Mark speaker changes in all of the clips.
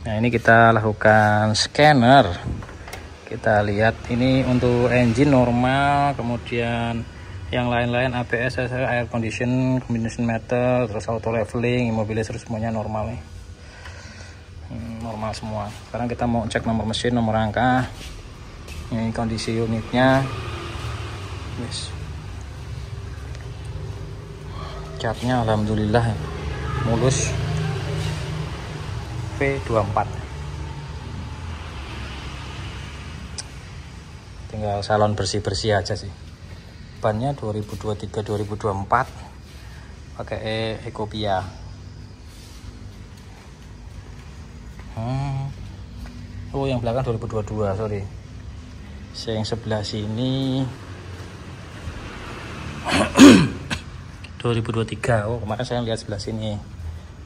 Speaker 1: Nah, ini kita lakukan scanner. Kita lihat ini untuk engine normal, kemudian yang lain-lain ABS, air condition, combination meter, terus auto leveling, immobilizer semuanya normal nih. Normal semua. Sekarang kita mau cek nomor mesin, nomor rangka. Ini kondisi unitnya. Yes. Catnya alhamdulillah mulus. V24. Tinggal salon bersih-bersih aja sih. Bannya 2023-2024 pakai Ecopia. Oh, yang belakang 2022, sorry. Yang sebelah sini 2023. Oh, kemarin saya lihat sebelah sini.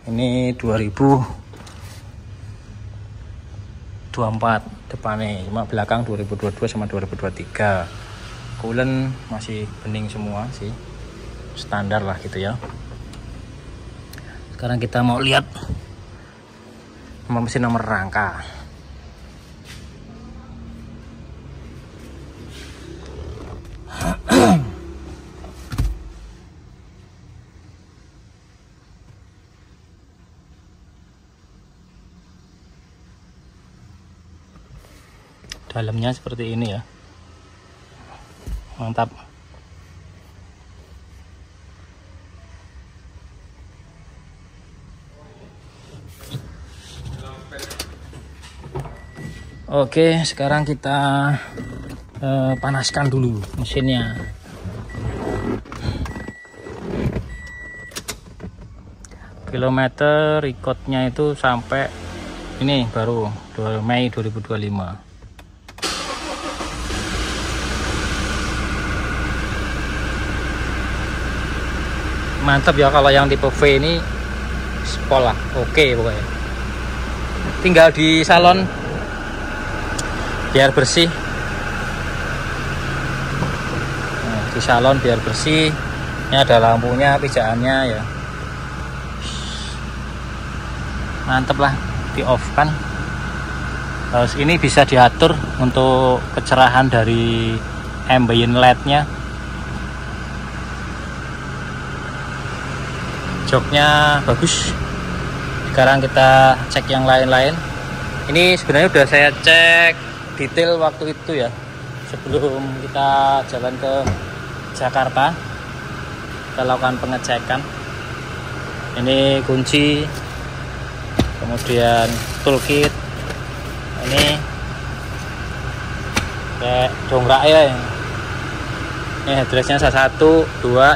Speaker 1: Ini 2024 depannya, cuma belakang 2022 sama 2023. Coolant masih bening semua sih, standar lah gitu ya. Sekarang kita mau lihat nomor mesin, nomor rangka. Dalamnya seperti ini ya, mantap. Oke, sekarang kita panaskan dulu mesinnya. Kilometer recordnya itu sampai ini baru 2 Mei 2025. Mantap ya, kalau yang tipe V ini spol lah, oke pokoknya. Tinggal di salon biar bersih. Nah, di salon biar bersih. Ini ada lampunya, pijakannya ya. Mantap lah, di off kan. Terus ini bisa diatur untuk kecerahan dari ambient LED-nya. Joknya bagus. Sekarang kita cek yang lain-lain. Ini sebenarnya udah saya cek detail waktu itu ya, sebelum kita jalan ke Jakarta. Kita lakukan pengecekan. Ini kunci, kemudian toolkit. Ini kayak dongkrak ya. Ini headrestnya 1, 2,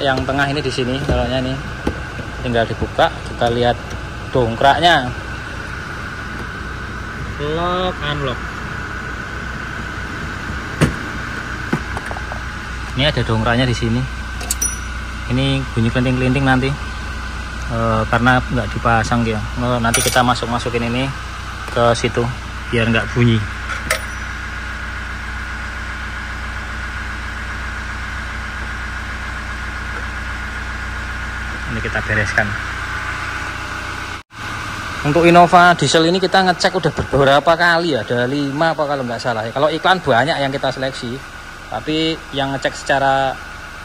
Speaker 1: yang tengah ini di sini taruhnya nih. Tinggal dibuka, kita lihat dongkraknya. Lock, unlock. Ini ada dongkraknya di sini. Ini bunyi kelinting-kelinting nanti karena nggak dipasang ya. Nanti kita masukin ini ke situ biar nggak bunyi. Ini kita bereskan. Untuk Innova diesel ini kita ngecek udah beberapa kali ya, ada 5 apa kalau nggak salah ya. Kalau iklan banyak yang kita seleksi, tapi yang ngecek secara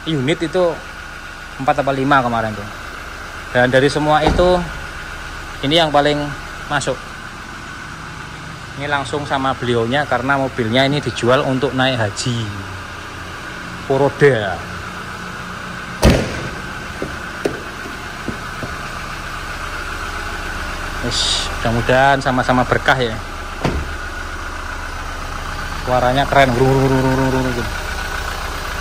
Speaker 1: unit itu 4 atau 5 kemarin tuh. Dan dari semua itu ini yang paling masuk. Ini langsung sama beliaunya karena mobilnya ini dijual untuk naik haji Poroda. Mudah-mudahan sama-sama berkah ya. Suaranya keren.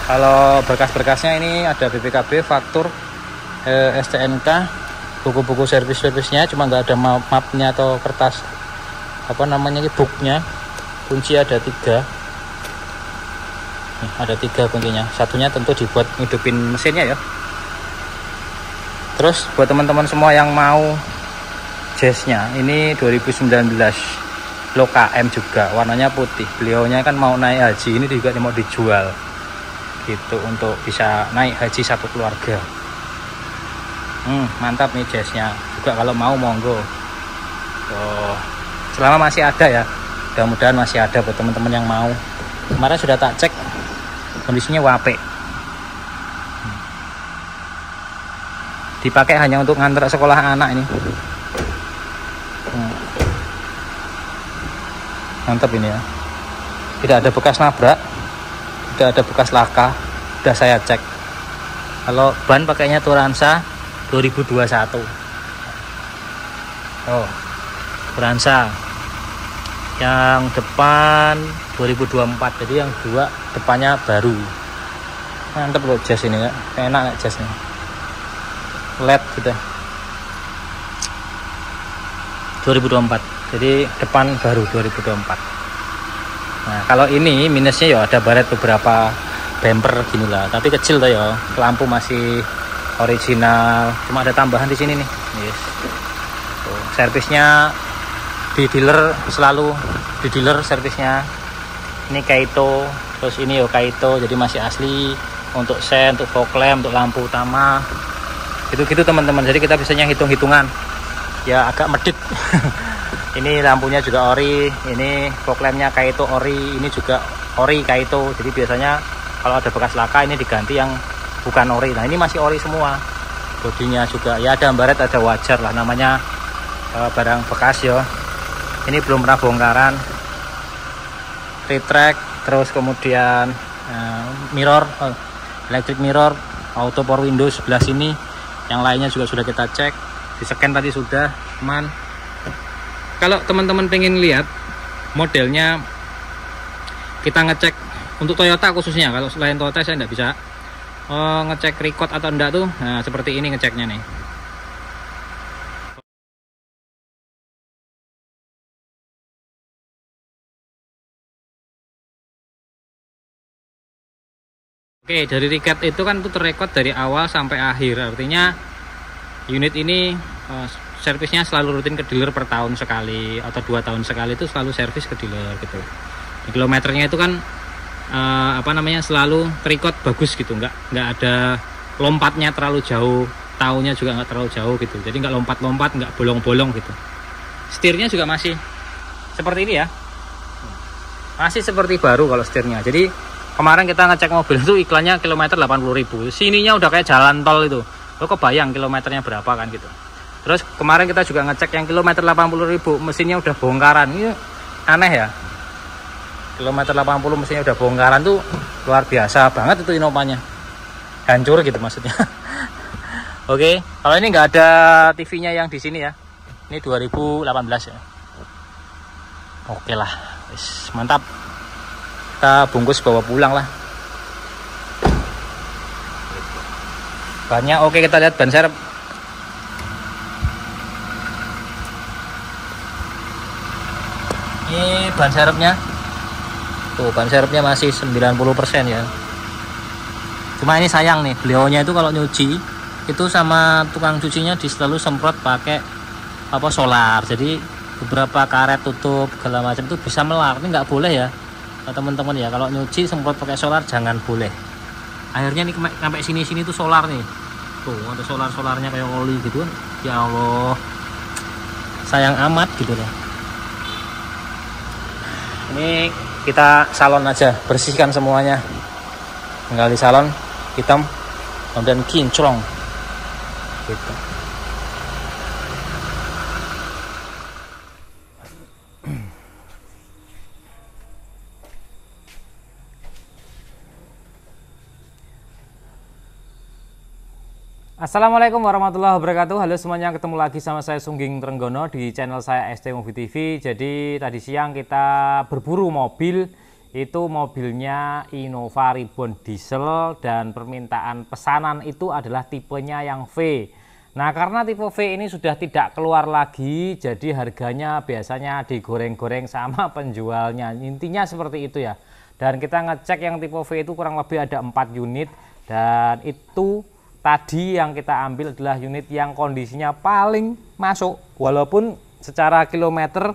Speaker 1: Kalau berkas-berkasnya ini ada BPKB, faktur, STNK, buku-buku servis-servisnya, cuma nggak ada mapnya atau kertas apa namanya, booknya. Kunci ada 3. Nih, ada 3 kuncinya. Satunya tentu dibuat ngidupin mesinnya ya. Terus buat teman-teman semua yang mau jazznya, ini 2019 Low KM juga, warnanya putih. Beliaunya kan mau naik haji, ini juga mau dijual gitu untuk bisa naik haji satu keluarga. Mantap nih jazznya juga, kalau mau monggo. Tuh, selama masih ada ya, mudah-mudahan masih ada buat teman-teman yang mau. Kemarin sudah tak cek, kondisinya wape, dipakai hanya untuk ngantar sekolah anak ini. Mantap ini ya, tidak ada bekas nabrak, tidak ada bekas laka, sudah saya cek. Kalau ban pakainya Turanza 2021. Oh, Turanza yang depan 2024, jadi yang dua depannya baru. Mantap loh jas ini ya, enak nggak jasnya, LED gitu 2024, jadi depan baru 2024. Nah kalau ini minusnya ya ada baret beberapa bumper gini lah, tapi kecil tuh ya, lampu masih original, cuma ada tambahan di sini nih. Yes. Tuh, servisnya di dealer, selalu di dealer servisnya ini Kaito, terus ini yo Kaito, jadi masih asli untuk sen, untuk fog lamp, untuk lampu utama gitu-gitu teman-teman. Jadi kita bisanya hitung-hitungan ya, agak medit. Ini lampunya juga ori, ini fog lampnya Kaito ori, ini juga ori Kaito. Jadi biasanya kalau ada bekas laka ini diganti yang bukan ori. Nah ini masih ori semua. Bodinya juga ya ada baret, ada wajar lah, namanya barang bekas ya. Ini belum pernah bongkaran. Retract, terus kemudian mirror, electric mirror, auto power window sebelah sini. Yang lainnya juga sudah kita cek, di scan tadi sudah, teman. Kalau teman-teman pengen lihat modelnya, kita ngecek untuk Toyota khususnya. Kalau selain Toyota saya tidak bisa ngecek record atau enggak tuh. Nah seperti ini ngeceknya nih. Oke, dari record itu kan tuh terrekod dari awal sampai akhir. Artinya unit ini servisnya selalu rutin ke dealer per tahun sekali atau 2 tahun sekali, itu selalu servis ke dealer gitu. Di kilometernya itu kan selalu record bagus gitu, nggak ada lompatnya terlalu jauh, tahunnya juga nggak terlalu jauh gitu. Jadi nggak lompat-lompat, nggak bolong-bolong gitu. Setirnya juga masih seperti ini ya, masih seperti baru kalau setirnya. Jadi kemarin kita ngecek mobil itu iklannya kilometer 80.000, sininya udah kayak jalan tol itu. Lo kebayang kilometernya berapa kan gitu. Terus kemarin kita juga ngecek yang kilometer 80.000, mesinnya udah bongkaran. Ini aneh ya, kilometer 80 mesinnya udah bongkaran tuh luar biasa banget itu Innova-nya, hancur gitu maksudnya. Oke, kalau ini nggak ada TV-nya yang di sini ya, ini 2018 ya. Oke lah, mantap, kita bungkus bawa pulang lah. Bannya oke, kita lihat ban serep. Ini ban serepnya tuh, ban serepnya masih 90% ya. Cuma ini sayang nih, beliaunya itu kalau nyuci itu sama tukang cucinya selalu semprot pakai solar. Jadi beberapa karet tutup segala macam itu bisa melar. Ini nggak boleh ya teman-teman ya, kalau nyuci semprot pakai solar jangan boleh. Akhirnya nih sampai sini tuh solar nih, tuh ada solarnya kayak oli gitu. Ya Allah, sayang amat gitu loh. Ini kita salon aja, bersihkan semuanya, tinggal di salon hitam dan kinclong gitu. Assalamualaikum warahmatullahi wabarakatuh. Halo semuanya, ketemu lagi sama saya Sungging Trenggono di channel saya ST Movie TV. Jadi tadi siang kita berburu mobil, itu mobilnya Innova Reborn diesel dan permintaan pesanan itu adalah tipenya yang V. Nah karena tipe V ini sudah tidak keluar lagi, jadi harganya biasanya digoreng-goreng sama penjualnya. Intinya seperti itu ya. Dan kita ngecek yang tipe V itu kurang lebih ada 4 unit, dan itu tadi yang kita ambil adalah unit yang kondisinya paling masuk, walaupun secara kilometer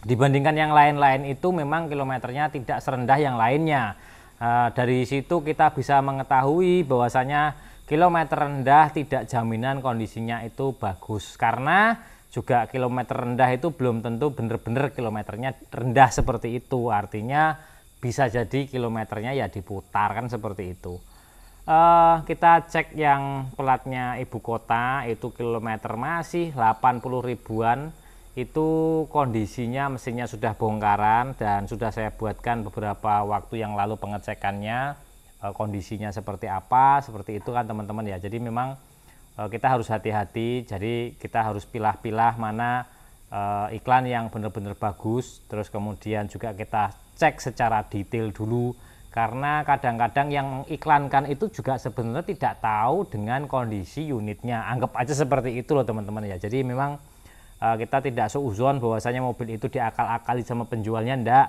Speaker 1: dibandingkan yang lain-lain itu memang kilometernya tidak serendah yang lainnya. Dari situ kita bisa mengetahui bahwasanya kilometer rendah tidak jaminan kondisinya itu bagus, karena juga kilometer rendah itu belum tentu bener-bener kilometernya rendah seperti itu, artinya bisa jadi kilometernya ya diputar kan seperti itu. Kita cek yang platnya ibu kota itu kilometer masih 80 ribuan, itu kondisinya mesinnya sudah bongkaran dan sudah saya buatkan beberapa waktu yang lalu pengecekannya, kondisinya seperti apa, seperti itu kan teman-teman ya. Jadi memang kita harus hati-hati, jadi kita harus pilah-pilah mana iklan yang benar-benar bagus, terus kemudian juga kita cek secara detail dulu, karena kadang-kadang yang mengiklankan itu juga sebenarnya tidak tahu dengan kondisi unitnya, anggap aja seperti itu loh teman-teman ya. Jadi memang kita tidak seuzon bahwasanya mobil itu diakal-akali sama penjualnya, ndak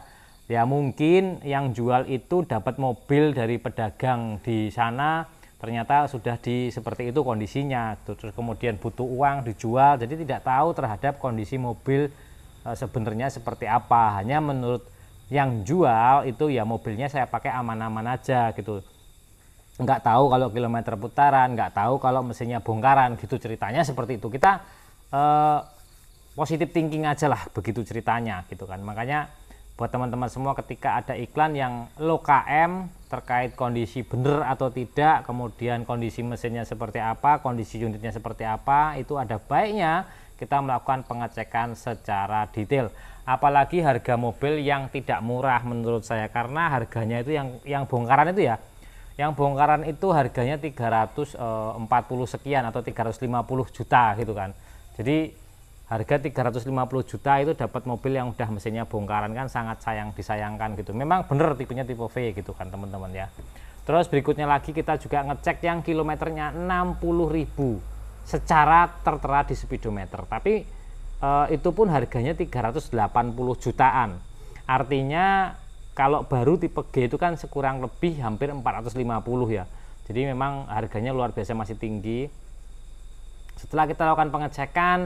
Speaker 1: ya. Mungkin yang jual itu dapat mobil dari pedagang di sana, ternyata sudah seperti itu kondisinya, terus kemudian butuh uang dijual, jadi tidak tahu terhadap kondisi mobil sebenarnya seperti apa. Hanya menurut yang jual itu ya mobilnya saya pakai aman-aman aja gitu, nggak tahu kalau kilometer putaran, nggak tahu kalau mesinnya bongkaran gitu, ceritanya seperti itu. Kita positive thinking aja lah, begitu ceritanya gitu kan. Makanya buat teman-teman semua, ketika ada iklan yang low KM terkait kondisi bener atau tidak, kemudian kondisi mesinnya seperti apa, kondisi unitnya seperti apa, itu ada baiknya kita melakukan pengecekan secara detail. Apalagi harga mobil yang tidak murah menurut saya, karena harganya itu yang bongkaran itu ya, yang bongkaran itu harganya 340 sekian atau 350 juta gitu kan. Jadi harga 350 juta itu dapat mobil yang udah mesinnya bongkaran kan sangat disayangkan gitu. Memang bener tipenya tipe V gitu kan teman-teman ya. Terus berikutnya lagi kita juga ngecek yang kilometernya 60.000 secara tertera di speedometer. Tapi itu pun harganya 380 jutaan. Artinya kalau baru tipe G itu kan sekurang lebih hampir 450 ya. Jadi memang harganya luar biasa masih tinggi. Setelah kita lakukan pengecekan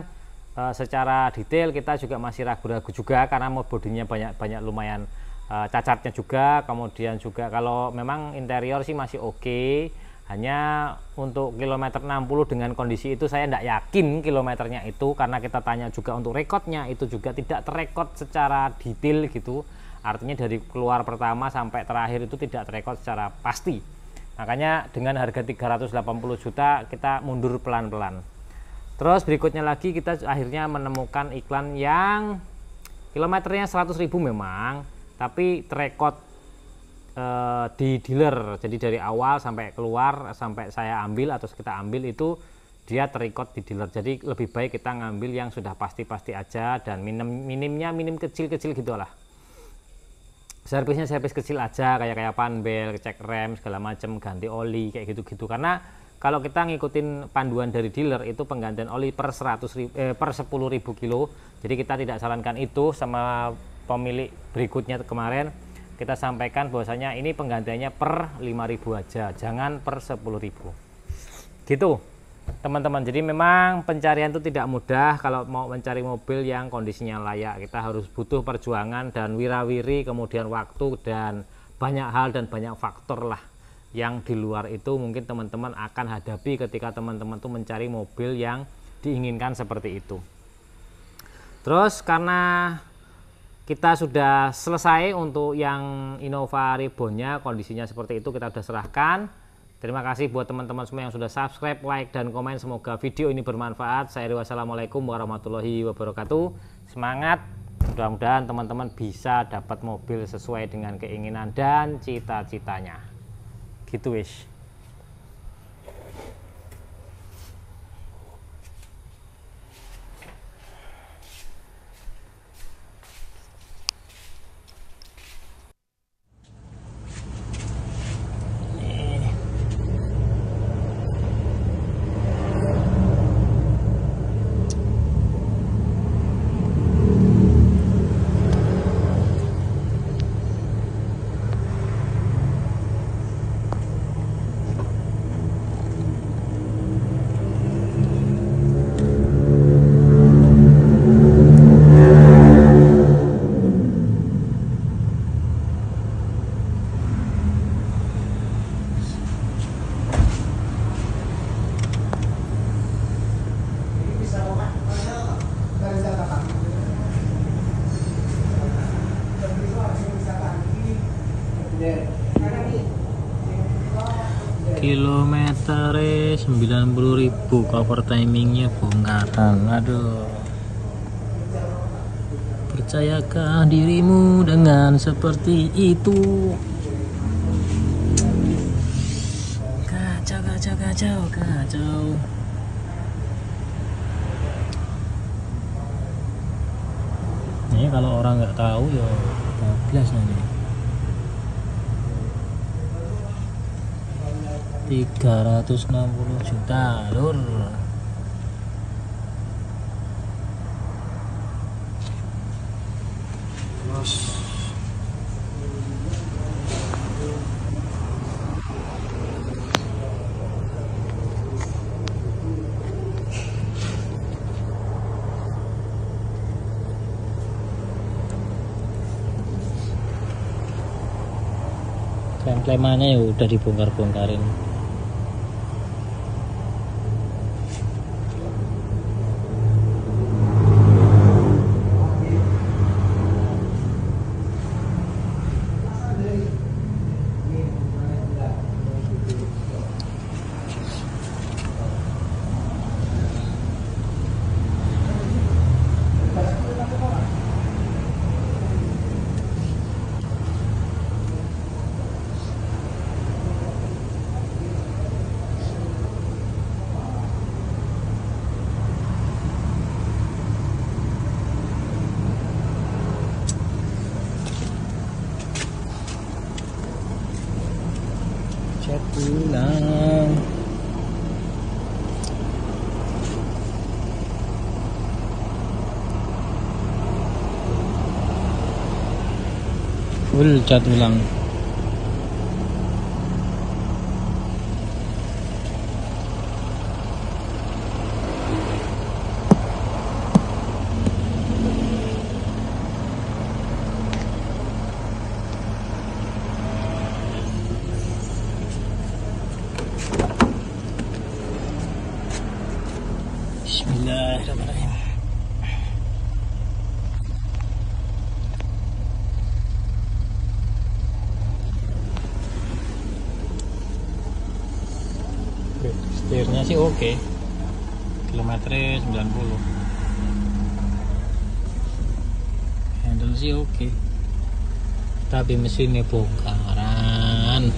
Speaker 1: secara detail, kita juga masih ragu-ragu juga karena bodinya banyak lumayan cacatnya juga. Kemudian juga kalau memang interior sih masih oke, hanya untuk kilometer 60 dengan kondisi itu saya tidak yakin kilometernya itu, karena kita tanya juga untuk rekodnya itu juga tidak terekod secara detail gitu, artinya dari keluar pertama sampai terakhir itu tidak terekod secara pasti. Makanya dengan harga 380 juta kita mundur pelan-pelan. Terus berikutnya lagi kita akhirnya menemukan iklan yang kilometernya 100.000 memang, tapi terekod di dealer. Jadi dari awal sampai keluar, sampai saya ambil atau kita ambil itu dia terekod di dealer. Jadi lebih baik kita ngambil yang sudah pasti-pasti aja, dan minimnya minim kecil-kecil gitu lah. Servisnya servis kecil aja, kayak panbel, cek rem segala macam, ganti oli kayak gitu-gitu. Karena kalau kita ngikutin panduan dari dealer itu penggantian oli per 10.000 kilo. Jadi kita tidak sarankan itu sama pemilik berikutnya kemarin. Kita sampaikan bahwasanya ini penggantiannya per 5.000 aja, jangan per 10.000. Gitu teman-teman. Jadi memang pencarian itu tidak mudah kalau mau mencari mobil yang kondisinya layak. Kita harus butuh perjuangan dan wirawiri, kemudian waktu dan banyak hal dan banyak faktor lah yang di luar itu mungkin teman-teman akan hadapi ketika teman-teman tuh mencari mobil yang diinginkan seperti itu. Terus karena kita sudah selesai untuk yang Innova Reborn-nya, kondisinya seperti itu kita sudah serahkan. Terima kasih buat teman-teman semua yang sudah subscribe, like, dan komen. Semoga video ini bermanfaat. Saya wassalamualaikum warahmatullahi wabarakatuh. Semangat, mudah-mudahan teman-teman bisa dapat mobil sesuai dengan keinginan dan cita-citanya. Gitu wis. Kilometer 90.000, cover timingnya bongkaran. Aduh, percayakah dirimu dengan seperti itu? Kacau. Ini kalau orang nggak tahu ya 12 nanti. 360 juta lur. Klaim-klaimannya ya udah dibongkar-bongkarin. Cek ulang. Full cat ulang. Bismillahirrahmanirrahim. Setirnya sih oke. Kilometernya 90. Handle sih oke. Tapi mesinnya bongkaran.